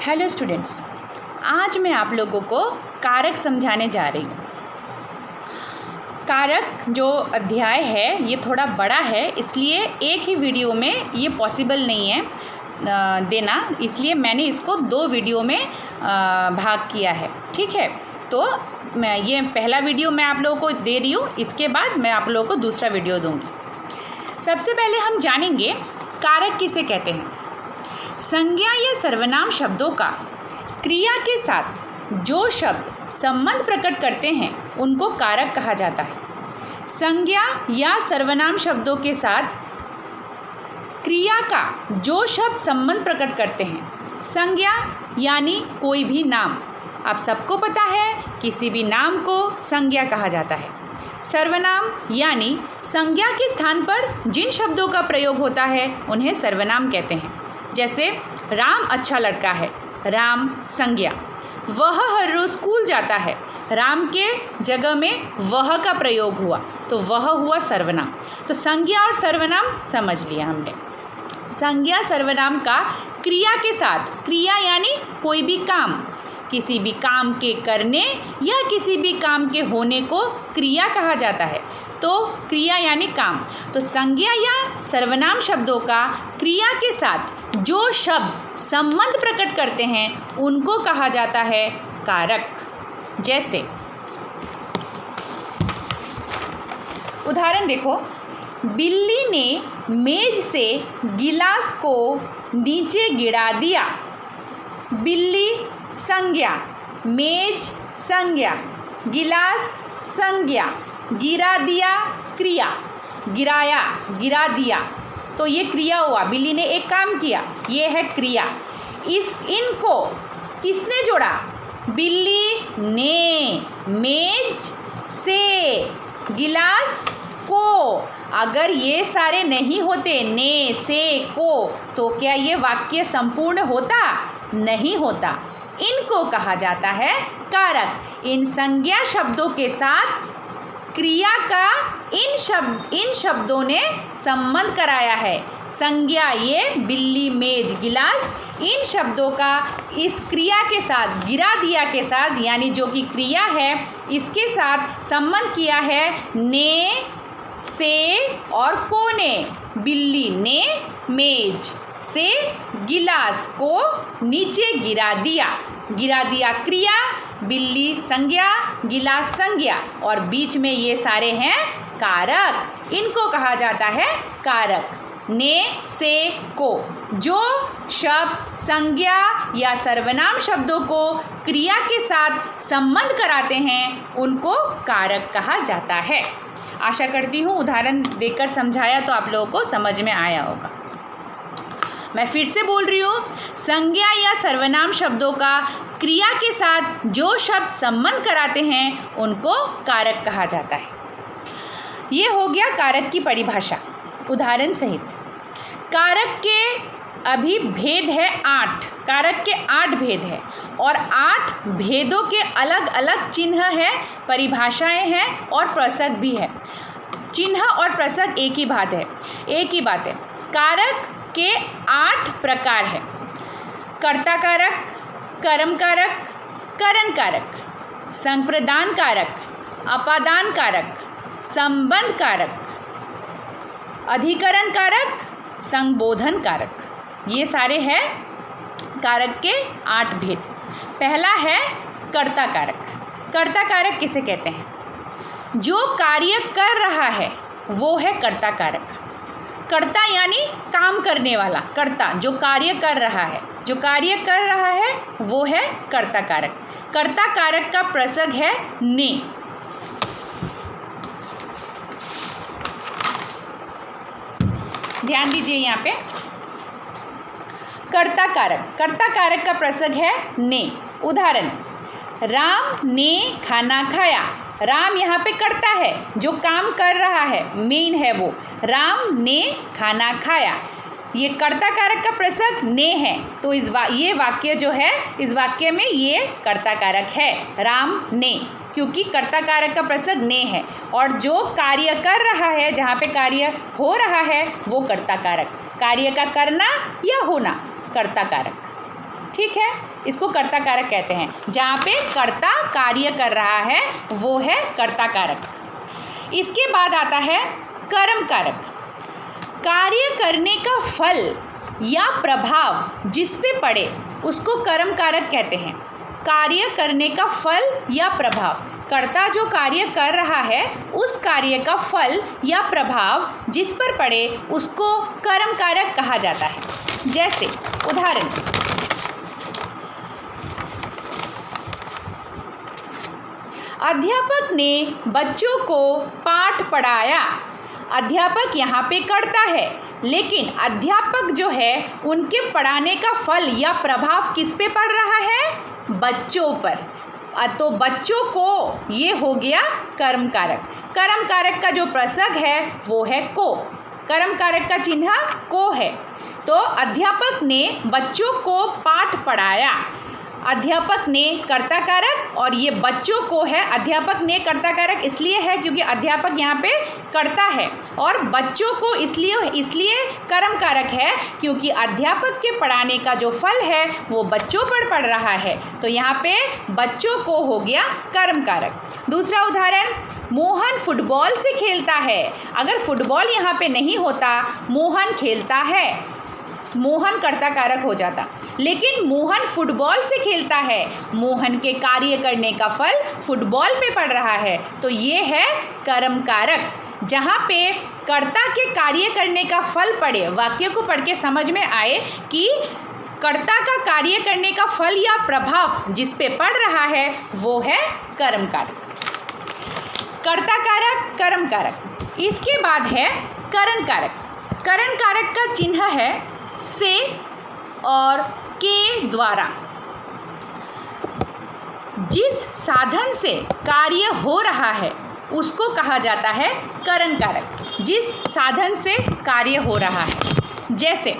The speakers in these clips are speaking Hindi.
हेलो स्टूडेंट्स, आज मैं आप लोगों को कारक समझाने जा रही हूँ। कारक जो अध्याय है ये थोड़ा बड़ा है, इसलिए एक ही वीडियो में ये पॉसिबल नहीं है देना, इसलिए मैंने इसको 2 वीडियो में भाग किया है। ठीक है, तो मैं ये पहला वीडियो मैं आप लोगों को दे रही हूँ, इसके बाद मैं आप लोगों को दूसरा वीडियो दूँगी। सबसे पहले हम जानेंगे कारक किसे कहते हैं। संज्ञा या सर्वनाम शब्दों का क्रिया के साथ जो शब्द संबंध प्रकट करते हैं उनको कारक कहा जाता है। संज्ञा या सर्वनाम शब्दों के साथ क्रिया का जो शब्द संबंध प्रकट करते हैं। संज्ञा यानी कोई भी नाम, आप सबको पता है किसी भी नाम को संज्ञा कहा जाता है। सर्वनाम यानी संज्ञा के स्थान पर जिन शब्दों का प्रयोग होता है उन्हें सर्वनाम कहते हैं। जैसे राम अच्छा लड़का है, राम संज्ञा। वह हर रोज़ स्कूल जाता है, राम के जगह में वह का प्रयोग हुआ तो वह हुआ सर्वनाम। तो संज्ञा और सर्वनाम समझ लिया हमने। संज्ञा सर्वनाम का क्रिया के साथ, क्रिया यानी कोई भी काम, किसी भी काम के करने या किसी भी काम के होने को क्रिया कहा जाता है। तो क्रिया यानी काम। तो संज्ञा या सर्वनाम शब्दों का क्रिया के साथ जो शब्द संबंध प्रकट करते हैं उनको कहा जाता है कारक। जैसे उदाहरण देखो, बिल्ली ने मेज से गिलास को नीचे गिरा दिया। बिल्ली संज्ञा, मेज संज्ञा, गिलास संज्ञा, गिरा दिया क्रिया, गिराया, गिरा दिया, तो ये क्रिया हुआ। बिल्ली ने एक काम किया, ये है क्रिया। इनको किसने जोड़ा? बिल्ली ने मेज से गिलास को। अगर ये सारे नहीं होते, ने से को, तो क्या ये वाक्य संपूर्ण होता? नहीं होता। इनको कहा जाता है कारक। इन संज्ञा शब्दों के साथ क्रिया का इन शब्दों ने संबंध कराया है। संज्ञा ये बिल्ली, मेज, गिलास, इन शब्दों का इस क्रिया के साथ, गिरा दिया के साथ, यानी जो कि क्रिया है, इसके साथ संबंध किया है ने, से और को ने। बिल्ली ने मेज से गिलास को नीचे गिरा दिया। गिरा दिया क्रिया, बिल्ली संज्ञा, गिलास संज्ञा, और बीच में ये सारे हैं कारक। इनको कहा जाता है कारक। ने, से, को। जो शब्द संज्ञा या सर्वनाम शब्दों को क्रिया के साथ संबंध कराते हैं उनको कारक कहा जाता है। आशा करती हूँ उदाहरण देकर समझाया तो आप लोगों को समझ में आया होगा। मैं फिर से बोल रही हूँ, संज्ञा या सर्वनाम शब्दों का क्रिया के साथ जो शब्द संबंध कराते हैं उनको कारक कहा जाता है। ये हो गया कारक की परिभाषा उदाहरण सहित। कारक के अभी भेद है 8। कारक के 8 भेद है और 8 भेदों के अलग अलग चिन्ह है, परिभाषाएं हैं और प्रसंग भी है। चिन्ह और प्रसंग एक ही बात है। कारक के 8 प्रकार है। कर्ता कारक, कर्म कारक, करण कारक, संप्रदान कारक, अपादान कारक, संबंध कारक, अधिकरण कारक, संबोधन कारक। ये सारे हैं कारक के 8 भेद। पहला है कर्ता कारक। कर्ता कारक किसे कहते हैं? जो कार्य कर रहा है वो है कर्ता कारक। कर्ता यानी काम करने वाला, कर्ता जो कार्य कर रहा है, वो है कर्ता कारक। कर्ता कारक का प्रसंग है ने। ध्यान दीजिए यहाँ पे, कर्ता कारक का प्रसंग है ने। उदाहरण, राम ने खाना खाया। राम यहाँ पे कर्ता है, जो काम कर रहा है, मेन है वो। राम ने खाना खाया, ये कर्ता कारक का प्रसंग ने है। तो ये वाक्य जो है, इस वाक्य में ये कर्ता कारक है, राम ने, क्योंकि कर्ता कारक का प्रसंग ने है। और जो कार्य कर रहा है, जहाँ पे कार्य हो रहा है, वो कर्ता कारक। कार्य का करना या होना कर्ता कारक। ठीक है, इसको कर्ता कारक कहते हैं। जहाँ पे कर्ता कार्य कर रहा है वो है कर्ता कारक। इसके बाद आता है कर्म कारक। कार्य करने का फल या प्रभाव जिस पे पड़े उसको कर्म कारक कहते हैं। कार्य करने का फल या प्रभाव, कर्ता जो कार्य कर रहा है उस कार्य का फल या प्रभाव जिस पर पड़े उसको कर्म कारक कहा जाता है। जैसे उदाहरण, अध्यापक ने बच्चों को पाठ पढ़ाया। अध्यापक यहाँ पे कर्ता है, लेकिन अध्यापक जो है उनके पढ़ाने का फल या प्रभाव किस पे पड़ रहा है? बच्चों पर। तो बच्चों को ये हो गया कर्म कारक। कर्म कारक का जो प्रसंग है वो है को। कर्म कारक का चिन्ह को है। तो अध्यापक ने बच्चों को पाठ पढ़ाया। अध्यापक ने कर्ता कारक और ये बच्चों को है। अध्यापक ने कर्ता कारक इसलिए है क्योंकि अध्यापक यहाँ पे कर्ता है, और बच्चों को इसलिए कर्म कारक है क्योंकि अध्यापक के पढ़ाने का जो फल है वो बच्चों पर पड़ रहा है। तो यहाँ पे बच्चों को हो गया कर्म कारक। दूसरा उदाहरण, मोहन फुटबॉल से खेलता है। अगर फुटबॉल यहाँ पे नहीं होता, मोहन खेलता है, मोहन कर्ता कारक हो जाता, लेकिन मोहन फुटबॉल से खेलता है। मोहन के कार्य करने का फल फुटबॉल पे पड़ रहा है, तो ये है कर्म कारक। जहाँ पे कर्ता के कार्य करने का फल पड़े, वाक्य को पढ़ के समझ में आए कि कर्ता का कार्य करने का फल या प्रभाव जिस पे पड़ रहा है वो है कर्म कारक। कर्ता कारक, कर्म कारक। इसके बाद है करण कारक। करण कारक का चिन्ह है से और के द्वारा। जिस साधन से कार्य हो रहा है उसको कहा जाता है करण कारक। जिस साधन से कार्य हो रहा है, जैसे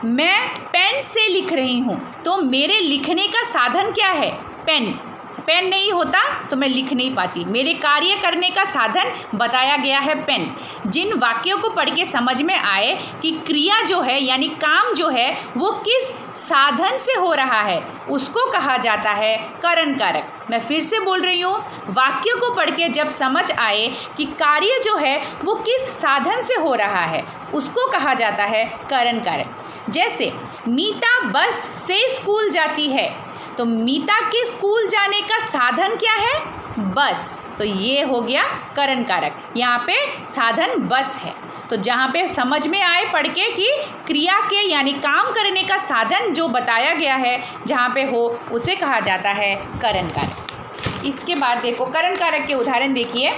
मैं पेन से लिख रही हूँ, तो मेरे लिखने का साधन क्या है? पेन। पेन नहीं होता तो मैं लिख नहीं पाती। मेरे कार्य करने का साधन बताया गया है पेन। जिन वाक्यों को पढ़ के समझ में आए कि क्रिया जो है यानी काम जो है वो किस साधन से हो रहा है उसको कहा जाता है करण कारक। मैं फिर से बोल रही हूँ, वाक्यों को पढ़ के जब समझ आए कि कार्य जो है वो किस साधन से हो रहा है उसको कहा जाता है करण कारक। जैसे मीता बस से स्कूल जाती है, तो मीता के स्कूल जाने का साधन क्या है? बस। तो ये हो गया करण कारक। यहाँ पे साधन बस है। तो जहाँ पे समझ में आए पढ़ के कि क्रिया के यानी काम करने का साधन जो बताया गया है जहाँ पे हो उसे कहा जाता है करण कारक। इसके बाद देखो करण कारक के उदाहरण देखिए।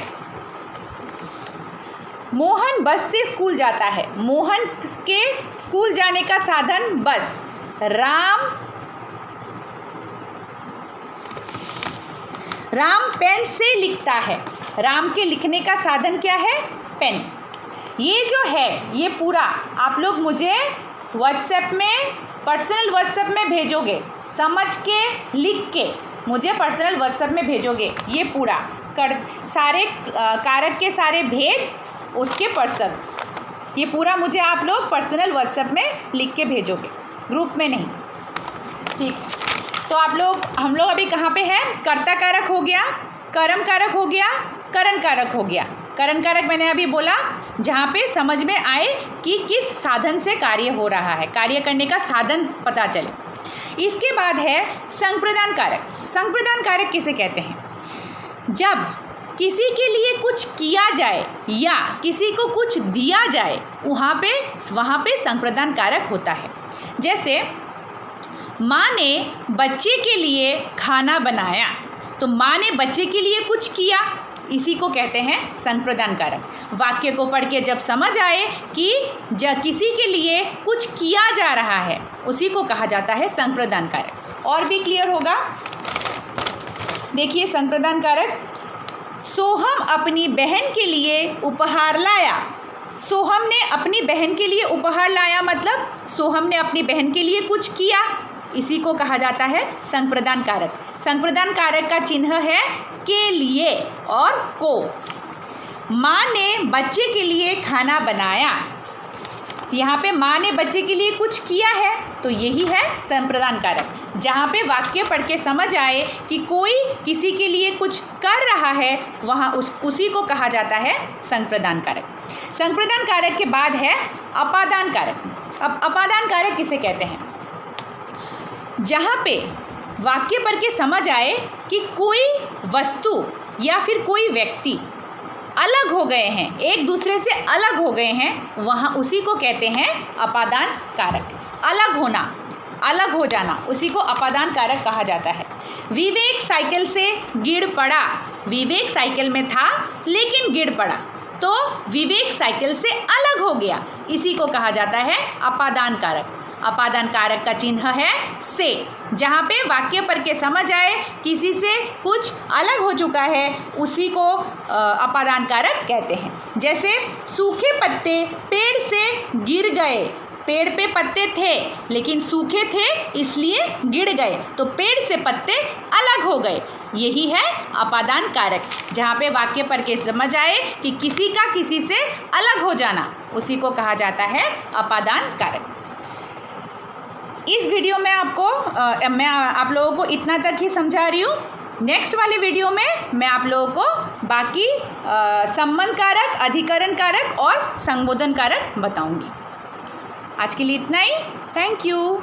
मोहन बस से स्कूल जाता है। मोहन के स्कूल जाने का साधन बस। राम पेन से लिखता है। राम के लिखने का साधन क्या है? पेन। ये जो है ये पूरा आप लोग मुझे व्हाट्सएप में पर्सनल व्हाट्सएप में भेजोगे, समझ के लिख के मुझे पर्सनल व्हाट्सएप में भेजोगे। ये पूरा सारे कारक के सारे भेद उसके प्रसंग ये पूरा मुझे आप लोग पर्सनल व्हाट्सएप में लिख के भेजोगे, ग्रुप में नहीं। ठीक, तो हम लोग अभी कहाँ पे हैं? कर्ता कारक हो गया, कर्म कारक हो गया, करण कारक हो गया। करण कारक मैंने अभी बोला जहाँ पे समझ में आए कि किस साधन से कार्य हो रहा है, कार्य करने का साधन पता चले। इसके बाद है संप्रदान कारक। संप्रदान कारक किसे कहते हैं? जब किसी के लिए कुछ किया जाए या किसी को कुछ दिया जाए वहाँ पे संप्रदान कारक होता है। जैसे माँ ने बच्चे के लिए खाना बनाया, तो माँ ने बच्चे के लिए कुछ किया, इसी को कहते हैं संप्रदान कारक। वाक्य को पढ़ के जब समझ आए कि किसी के लिए कुछ किया जा रहा है उसी को कहा जाता है संप्रदान कारक। और भी क्लियर होगा। देखिए संप्रदान कारक, सोहम अपनी बहन के लिए उपहार लाया। सोहम ने अपनी बहन के लिए उपहार लाया मतलब सोहम ने अपनी बहन के लिए कुछ किया, इसी को कहा जाता है संप्रदान कारक। संप्रदान कारक का चिन्ह है के लिए और को। माँ ने बच्चे के लिए खाना बनाया। यहाँ पे माँ ने बच्चे के लिए कुछ किया है तो यही है संप्रदान कारक। जहाँ पे वाक्य पढ़ के समझ आए कि कोई किसी के लिए कुछ कर रहा है, वहाँ उसी को कहा जाता है संप्रदान कारक। संप्रदान कारक के बाद है अपादान कारक। अब अपादान कारक किसे कहते हैं? जहाँ पे वाक्य पढ़ के समझ आए कि कोई वस्तु या फिर कोई व्यक्ति अलग हो गए हैं, एक दूसरे से अलग हो गए हैं, वहाँ उसी को कहते हैं अपादान कारक। अलग होना, अलग हो जाना, उसी को अपादान कारक कहा जाता है। विवेक साइकिल से गिर पड़ा। विवेक साइकिल में था लेकिन गिर पड़ा, तो विवेक साइकिल से अलग हो गया, इसी को कहा जाता है अपादान कारक। अपादान कारक का चिन्ह है से। जहाँ पे वाक्य पढ़ के समझ आए किसी से कुछ अलग हो चुका है, उसी को अपादान कारक कहते हैं। जैसे सूखे पत्ते पेड़ से गिर गए। पेड़ पे पत्ते थे लेकिन सूखे थे इसलिए गिर गए, तो पेड़ से पत्ते अलग हो गए। यही है अपादान कारक। जहाँ पे वाक्य पढ़ के समझ आए कि किसी का किसी से अलग हो जाना, उसी को कहा जाता है अपादान कारक। इस वीडियो में मैं आप लोगों को इतना तक ही समझा रही हूँ। नेक्स्ट वाले वीडियो में मैं आप लोगों को बाकी संबंध कारक, अधिकरण कारक और संबोधन कारक बताऊँगी। आज के लिए इतना ही। Thank you.